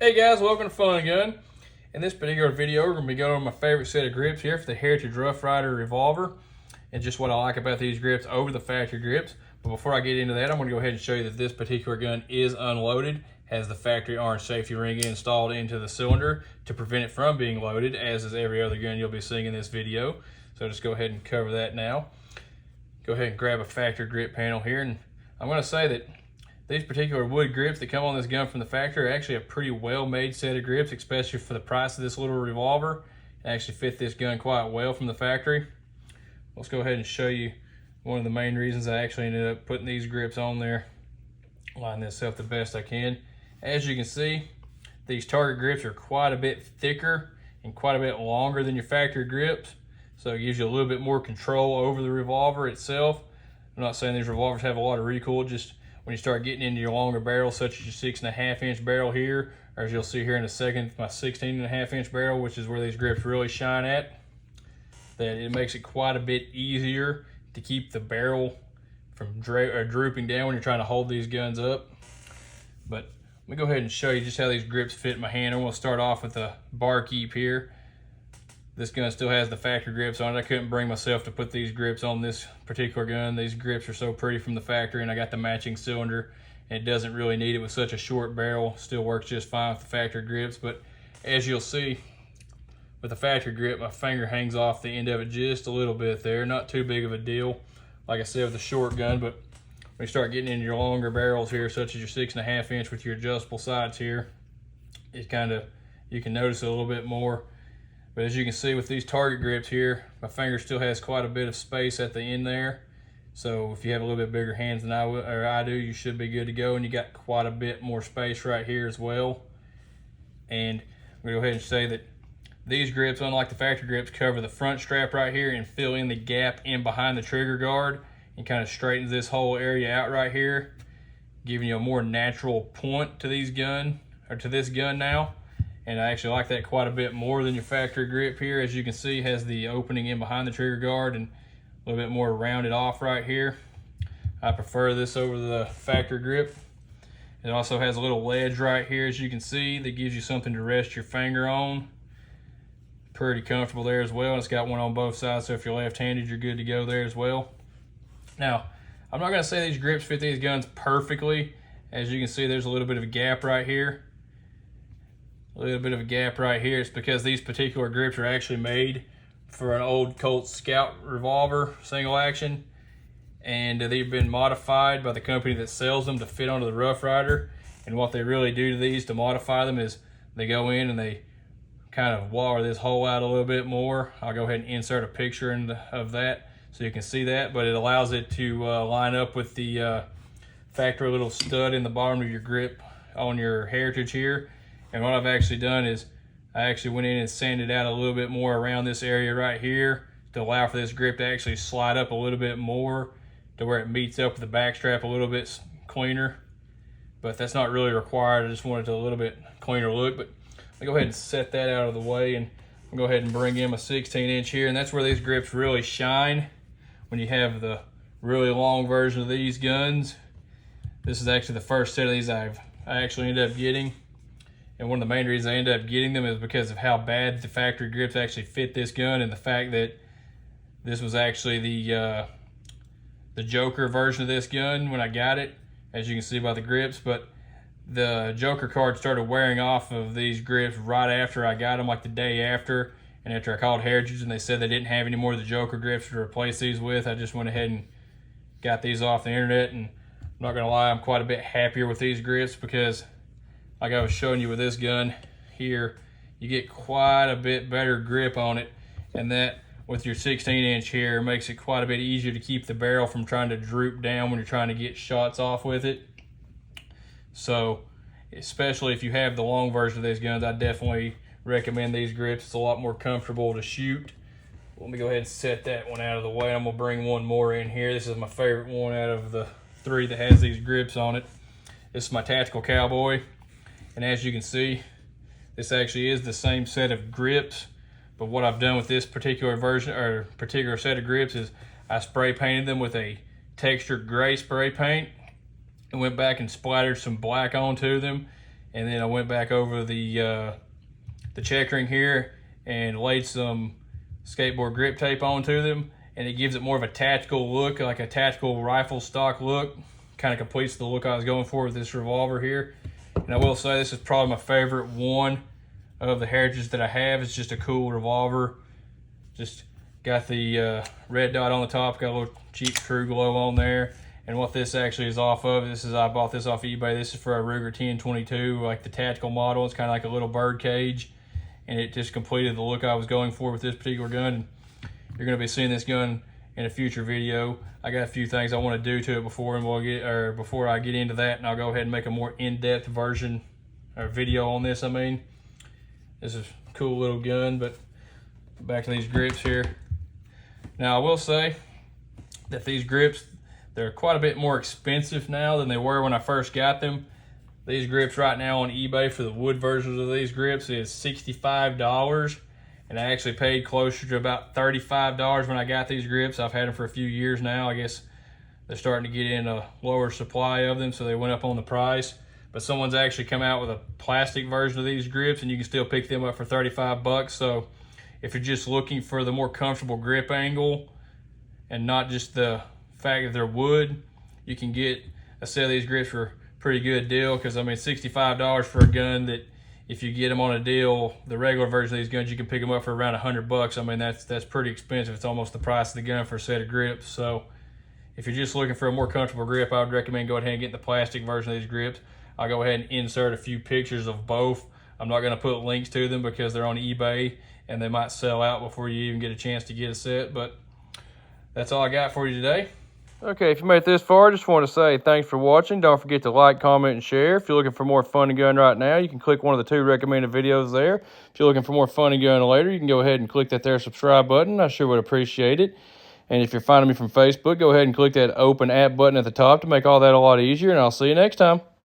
Hey guys, welcome to FunNGun. In this particular video, we're going to be going over my favorite set of grips here for the Heritage Rough Rider revolver and just what I like about these grips over the factory grips. But before I get into that, I'm going to go ahead and show you that this particular gun is unloaded, has the factory orange safety ring installed into the cylinder to prevent it from being loaded, as is every other gun you'll be seeing in this video. So just go ahead and cover that now. Go ahead and grab a factory grip panel here, and I'm going to say that these particular wood grips that come on this gun from the factory are actually a pretty well-made set of grips, especially for the price of this little revolver. They actually fit this gun quite well from the factory. Let's go ahead and show you one of the main reasons I actually ended up putting these grips on there. Line this up the best I can. As you can see, these target grips are quite a bit thicker and quite a bit longer than your factory grips, so it gives you a little bit more control over the revolver itself. I'm not saying these revolvers have a lot of recoil, just when you start getting into your longer barrels, such as your 6.5 inch barrel here, or as you'll see here in a second, my 16.5 inch barrel, which is where these grips really shine at, that it makes it quite a bit easier to keep the barrel from drooping down when you're trying to hold these guns up. But let me go ahead and show you just how these grips fit in my hand. I'm going to start off with the bar keep here. This gun still has the factory grips on it. I couldn't bring myself to put these grips on this particular gun. These grips are so pretty from the factory, and I got the matching cylinder, and it doesn't really need it with such a short barrel. Still works just fine with the factory grips. But as you'll see, with the factory grip, my finger hangs off the end of it just a little bit there. Not too big of a deal, like I said, with the short gun. But when you start getting into your longer barrels here, such as your 6.5 inch with your adjustable sights here, it you can notice it a little bit more. But as you can see with these target grips here, my finger still has quite a bit of space at the end there. So if you have a little bit bigger hands than I do, you should be good to go. And you got quite a bit more space right here as well. And I'm gonna go ahead and say that these grips, unlike the factory grips, cover the front strap right here and fill in the gap in behind the trigger guard and kind of straightens this whole area out right here, giving you a more natural point to this gun now. And I actually like that quite a bit more than your factory grip here. As you can see, has the opening in behind the trigger guard and a little bit more rounded off right here. I prefer this over the factory grip. It also has a little ledge right here, as you can see, that gives you something to rest your finger on. Pretty comfortable there as well. And it's got one on both sides, so if you're left-handed, you're good to go there as well. Now, I'm not gonna say these grips fit these guns perfectly. As you can see, there's a little bit of a gap right here. It's because these particular grips are actually made for an old Colt Scout revolver, single action, and they've been modified by the company that sells them to fit onto the Rough Rider. And what they really do to these to modify them is they go in and they kind of waller this hole out a little bit more. I'll go ahead and insert a picture of that so you can see that, but it allows it to line up with the factory little stud in the bottom of your grip on your Heritage here. And what I've actually done is I actually went in and sanded out a little bit more around this area right here to allow for this grip to actually slide up a little bit more to where it meets up with the back strap a little bit cleaner. But that's not really required. I just wanted a little bit cleaner look. But I'll go ahead and set that out of the way, and I'll go ahead and bring in my 16 inch here. And that's where these grips really shine when you have the really long version of these guns. This is actually the first set of these I actually ended up getting. And one of the main reasons I ended up getting them is because of how bad the factory grips actually fit this gun, and the fact that this was actually the Joker version of this gun when I got it, as you can see by the grips. But the Joker card started wearing off of these grips right after I got them, like the day after. And after I called Heritage and they said they didn't have any more of the Joker grips to replace these with, I just went ahead and got these off the internet. And I'm not gonna lie, I'm quite a bit happier with these grips because, like I was showing you with this gun here, you get quite a bit better grip on it, and that with your 16 inch here makes it quite a bit easier to keep the barrel from trying to droop down when you're trying to get shots off with it. So especially if you have the long version of these guns, I definitely recommend these grips. It's a lot more comfortable to shoot. Let me go ahead and set that one out of the way. I'm gonna bring one more in here. This is my favorite one out of the three that has these grips on it. This is my Tactical Cowboy. And as you can see, this actually is the same set of grips, but what I've done with this particular version or particular set of grips is I spray painted them with a textured gray spray paint and went back and splattered some black onto them and then I went back over the checkering here and laid some skateboard grip tape onto them, and it gives it more of a tactical look, like a tactical rifle stock look. Kind of completes the look I was going for with this revolver here. And I will say this is probably my favorite one of the Heritage that I have. It's just a cool revolver. Just got the red dot on the top, got a little cheap True Glow on there. And what this actually is off of, I bought this off eBay. This is for a Ruger 1022, like the tactical model. It's kind of like a little bird cage, and it just completed the look I was going for with this particular gun. You're going to be seeing this gun in a future video. I got a few things I want to do to it before I get into that, and I'll go ahead and make a more in-depth version or video on this. I mean, this is a cool little gun, but back to these grips here. Now I will say that these grips, they're quite a bit more expensive now than they were when I first got them. These grips right now on eBay for the wood versions of these grips is $65. And I actually paid closer to about $35 when I got these grips. I've had them for a few years now. I guess they're starting to get in a lower supply of them, so they went up on the price. But someone's actually come out with a plastic version of these grips, and you can still pick them up for 35 bucks. So if you're just looking for the more comfortable grip angle and not just the fact that they're wood, you can get a set of these grips for a pretty good deal. Because I mean, $65 for a gun that, if you get them on a deal, the regular version of these guns, you can pick them up for around 100 bucks. I mean, that's pretty expensive. It's almost the price of the gun for a set of grips. So if you're just looking for a more comfortable grip, I would recommend go ahead and get the plastic version of these grips. I'll go ahead and insert a few pictures of both. I'm not going to put links to them because they're on eBay and they might sell out before you even get a chance to get a set. But that's all I got for you today. Okay, if you made it this far, I just want to say thanks for watching. Don't forget to like, comment, and share. If you're looking for more FunNGun right now, you can click one of the 2 recommended videos there. If you're looking for more FunNGun later, you can go ahead and click that there subscribe button. I sure would appreciate it. And if you're finding me from Facebook, go ahead and click that open app button at the top to make all that a lot easier, and I'll see you next time.